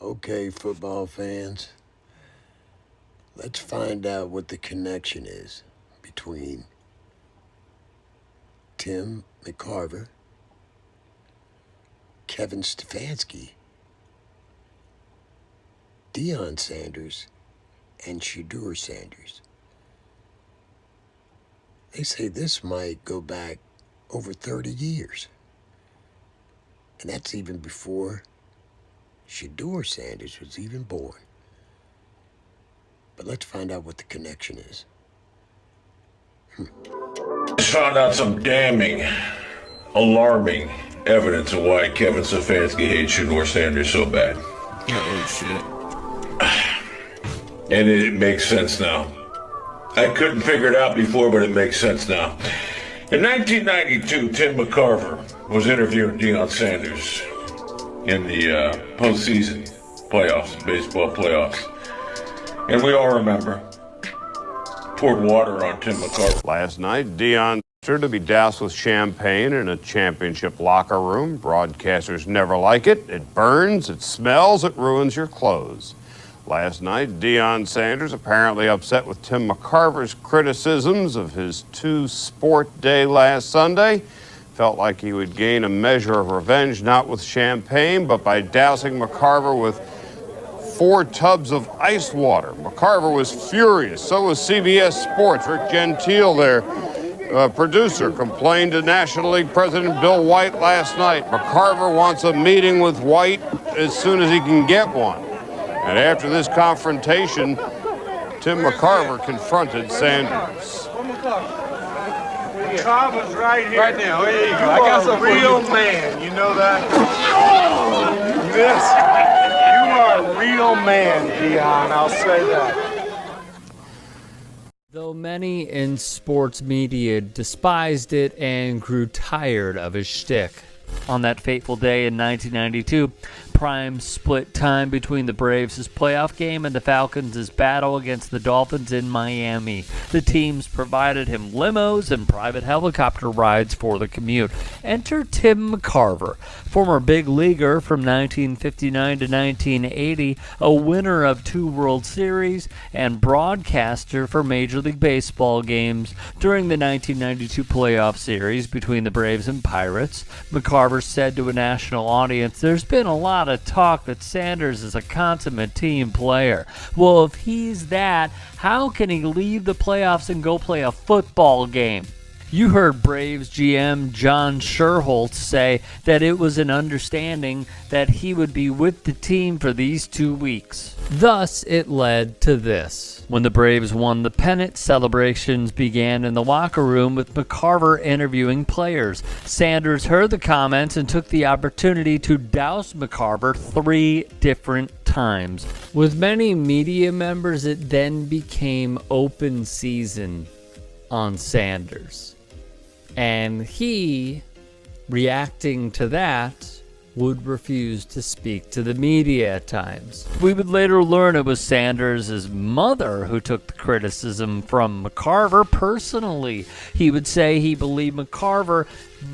Okay, football fans, let's find out what the connection is between Tim McCarver, Kevin Stepanski, Deion Sanders, and Shedeur Sanders. They say this might go back over 30 years. And that's even before Shedeur Sanders was even born. But let's find out what the connection is. Just found out some damning, alarming evidence of why Kevin Stepanski hates Shedeur Sanders so bad. Oh, shit. And it makes sense now. I couldn't figure it out before, but it makes sense now. In 1992, Tim McCarver was interviewing Deion Sanders in the postseason playoffs, baseball playoffs. And we all remember, poured water on Tim McCarver. Last night, Deion to be doused with champagne in a championship locker room. Broadcasters never like it. It burns, it smells, it ruins your clothes. Last night, Deion Sanders apparently upset with Tim McCarver's criticisms of his two-sport day last Sunday. Felt like he would gain a measure of revenge, not with champagne, but by dousing McCarver with 4 tubs of ice water. McCarver was furious. So was CBS Sports. Rick Gentile, their producer, complained to National League President Bill White last night. McCarver wants a meeting with White as soon as he can get one. And after this confrontation, Tim McCarver confronted Sanders. McCarver's right here. Right now, there you go. I got some real man, you know that? Yes. You are a real man, Deion, I'll say that. Though many in sports media despised it and grew tired of his shtick. On that fateful day in 1992, prime split time between the Braves' playoff game and the Falcons' battle against the Dolphins in Miami. The teams provided him limos and private helicopter rides for the commute. Enter Tim McCarver, former big leaguer from 1959 to 1980, a winner of 2 World Series, and broadcaster for Major League Baseball games. During the 1992 playoff series between the Braves and Pirates, McCarver said to a national audience, "There's been a lot of talk that Sanders is a consummate team player. Well, if he's that, how can he leave the playoffs and go play a football game?" You heard Braves GM John Sherholtz say that it was an understanding that he would be with the team for these 2 weeks. Thus, it led to this. When the Braves won the pennant, celebrations began in the locker room with McCarver interviewing players. Sanders heard the comments and took the opportunity to douse McCarver 3 different times. With many media members, it then became open season on Sanders. And he, reacting to that, would refuse to speak to the media at times. We would later learn it was Sanders' mother who took the criticism from McCarver personally. He would say he believed McCarver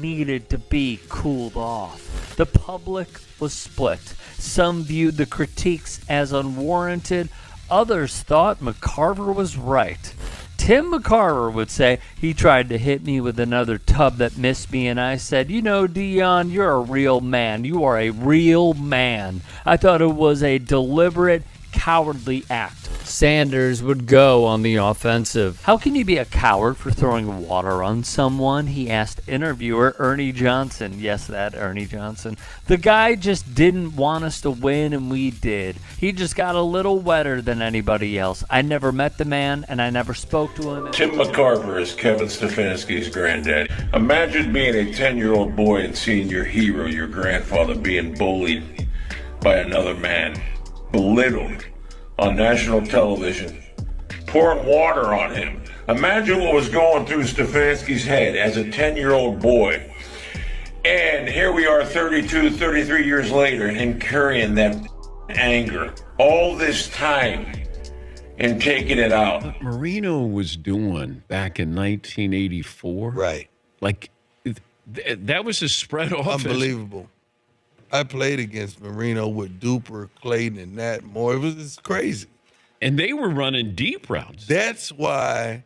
needed to be cooled off. The public was split. Some viewed the critiques as unwarranted. Others thought McCarver was right. Tim McCarver would say, "He tried to hit me with another tub that missed me, and I said, you know, Deion, you're a real man. You are a real man. I thought it was a deliberate, cowardly act." Sanders would go on the offensive. "How can you be a coward for throwing water on someone?" he asked interviewer Ernie Johnson. Yes, that Ernie Johnson. "The guy just didn't want us to win, and we did. He just got a little wetter than anybody else. I never met the man, and I never spoke to him." Tim McCarver is Kevin Stepanski's granddaddy. Imagine being a 10-year-old boy and seeing your hero, your grandfather, being bullied by another man, belittled on national television, pouring water on him. Imagine what was going through Stepanski's head as a 10-year-old boy. And here we are 32, 33 years later, and carrying that anger all this time and taking it out. What Marino was doing back in 1984. Right. Like, that was a spread offense. Unbelievable. I played against Marino with Duper, Clayton, and Nat Moore. It's crazy. And they were running deep routes. That's why,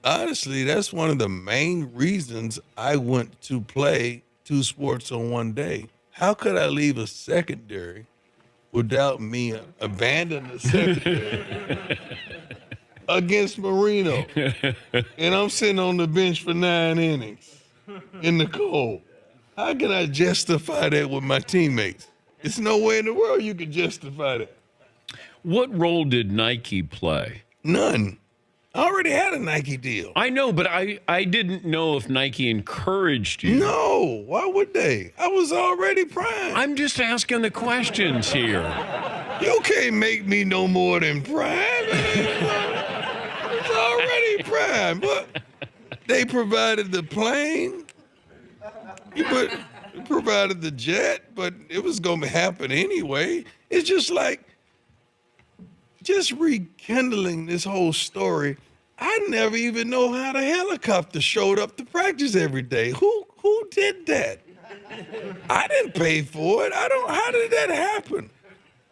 honestly, that's one of the main reasons I went to play two sports on one day. How could I leave a secondary without me abandoning the secondary against Marino? And I'm sitting on the bench for 9 innings in the cold. How can I justify that with my teammates? There's no way in the world you can justify that. What role did Nike play? None. I already had a Nike deal. I know, but I didn't know if Nike encouraged you. No, why would they? I was already prime. I'm just asking the questions here. You can't make me no more than prime. It's already prime. But they provided the plane. But provided the jet, but it was going to happen anyway. It's just like, just rekindling this whole story. I never even know how the helicopter showed up to practice every day. Who did that? I didn't pay for it. How did that happen?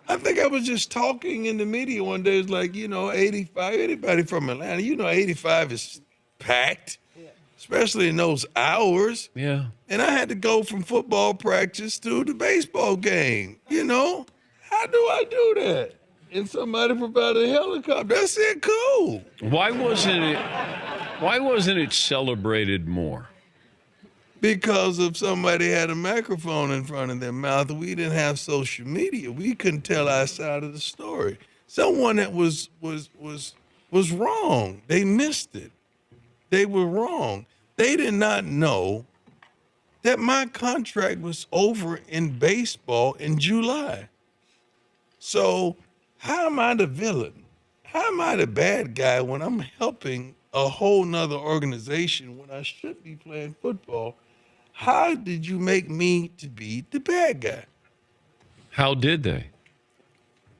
I think I was just talking in the media one day. It's like, 85, anybody from Atlanta, 85 is packed. Especially in those hours. Yeah. And I had to go from football practice to the baseball game. How do I do that? And somebody provided a helicopter. I said, cool. Why wasn't it celebrated more? Because if somebody had a microphone in front of their mouth, we didn't have social media. We couldn't tell our side of the story. Someone that was wrong. They missed it. They were wrong. They did not know that my contract was over in baseball in July. So how am I the villain? How am I the bad guy when I'm helping a whole nother organization when I should be playing football? How did you make me to be the bad guy? How did they?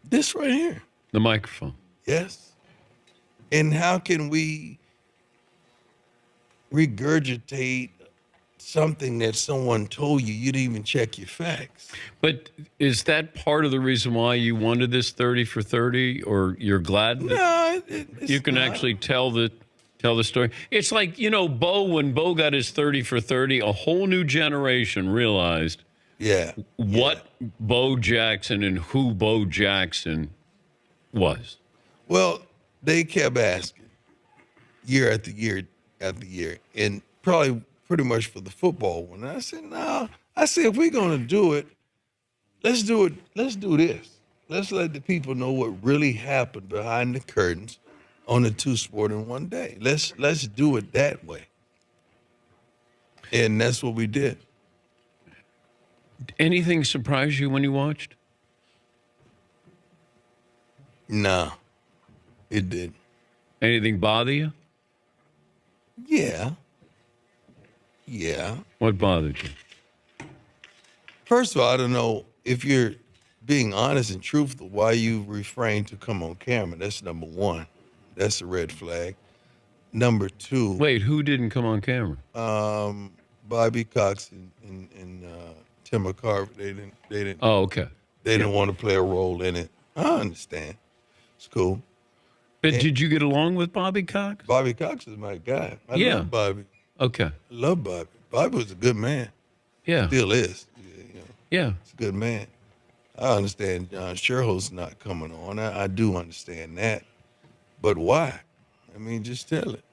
This right here. The microphone. Yes. And how can we regurgitate something that someone told you? You didn't even check your facts. But is that part of the reason why you wanted this 30 for 30, or you're glad that you can actually tell the story? It's like, Bo, when Bo got his 30 for 30, a whole new generation realized what Bo Jackson and who Bo Jackson was. Well, they kept asking year after year after year, and probably pretty much for the football one. And I said, no. I said, if we're going to do it, let's do it. Let's do this. Let's let the people know what really happened behind the curtains on the two sport in one day. Let's do it that way. And that's what we did. Anything surprise you when you watched? No, it didn't. Anything bother you? Yeah. What bothered you? First of all, I don't know if you're being honest and truthful why you refrain to come on camera. That's number one. That's a red flag. Number two. Wait, who didn't come on camera? Bobby Cox and Tim McCarver. They didn't. Oh, okay. They didn't want to play a role in it. I understand. It's cool. But did you get along with Bobby Cox? Bobby Cox is my guy. I love Bobby. Okay. I love Bobby. Bobby was a good man. Yeah. Still is. Yeah. He's a good man. I understand John Sherho's not coming on. I do understand that. But why? I mean, just tell it.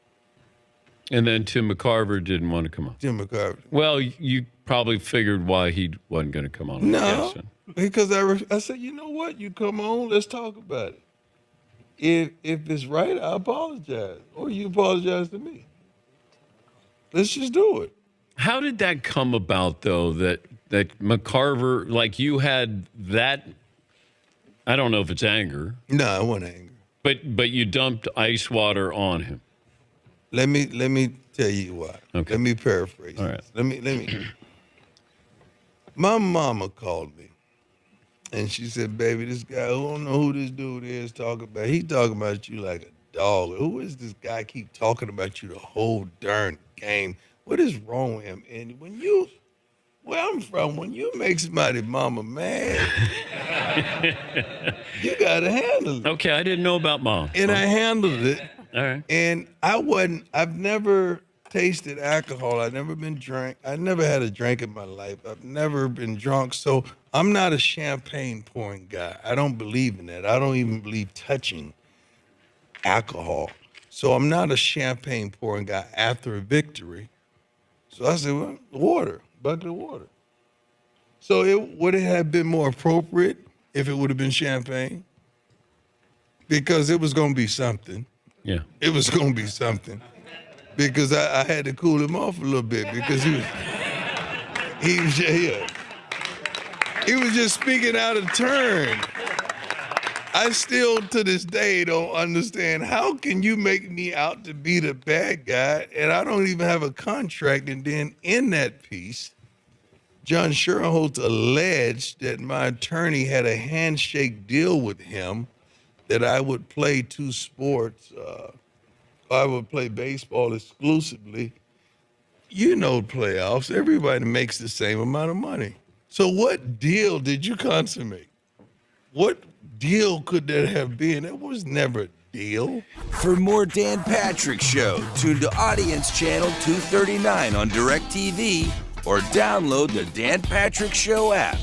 And then Tim McCarver didn't want to come on. Tim McCarver. Well, you probably figured why he wasn't going to come on. No, because I said, you know what? You come on, let's talk about it. If it's right, I apologize. Or you apologize to me. Let's just do it. How did that come about, though, that McCarver, like you had that, I don't know if it's anger. No, I wasn't angry. But you dumped ice water on him. Let me tell you why. Okay. Let me paraphrase. All right. Let me. My mama called me, and she said, "Baby, this guy, who don't know who this dude is talking about. He talking about you like a dog. Who is this guy keep talking about you the whole darn game? What is wrong with him? And when where I'm from, when you make somebody mama mad, you gotta handle it. Okay, I didn't know about mom. And I handled it. All right. And I've never tasted alcohol. I've never been drunk. I never had a drink in my life. I've never been drunk. So I'm not a champagne pouring guy. I don't believe in that. I don't even believe touching alcohol. So I'm not a champagne pouring guy after a victory. So I said, well, water, bucket of water. So would it have been more appropriate if it would have been champagne? Because it was going to be something. Yeah. It was going to be something. Because I had to cool him off a little bit because he was just speaking out of turn. I still, to this day, don't understand how can you make me out to be the bad guy and I don't even have a contract. And then in that piece, John Sherholtz alleged that my attorney had a handshake deal with him that I would play two sports. I would play baseball exclusively. You know playoffs, everybody makes the same amount of money. So what deal did you consummate? What deal could that have been? It was never a deal. For more Dan Patrick Show, tune to Audience Channel 239 on DirecTV or download the Dan Patrick Show app.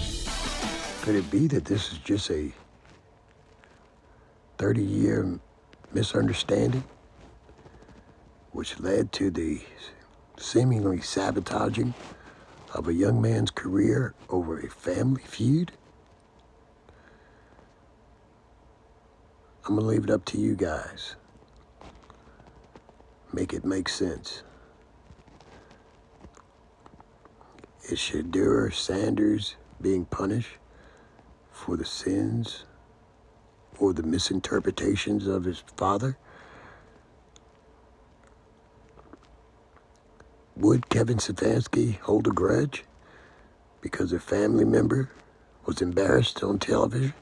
Could it be that this is just a 30-year misunderstanding, which led to the seemingly sabotaging of a young man's career over a family feud? I'm gonna leave it up to you guys. Make it make sense. Is Shadur Sanders being punished for the sins or the misinterpretations of his father? Would Kevin Stepanski hold a grudge because a family member was embarrassed on television?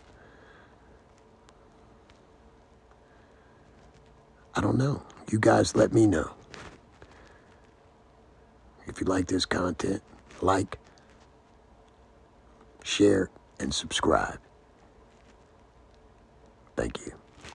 I don't know. You guys let me know. If you like this content, like, share, and subscribe. Thank you.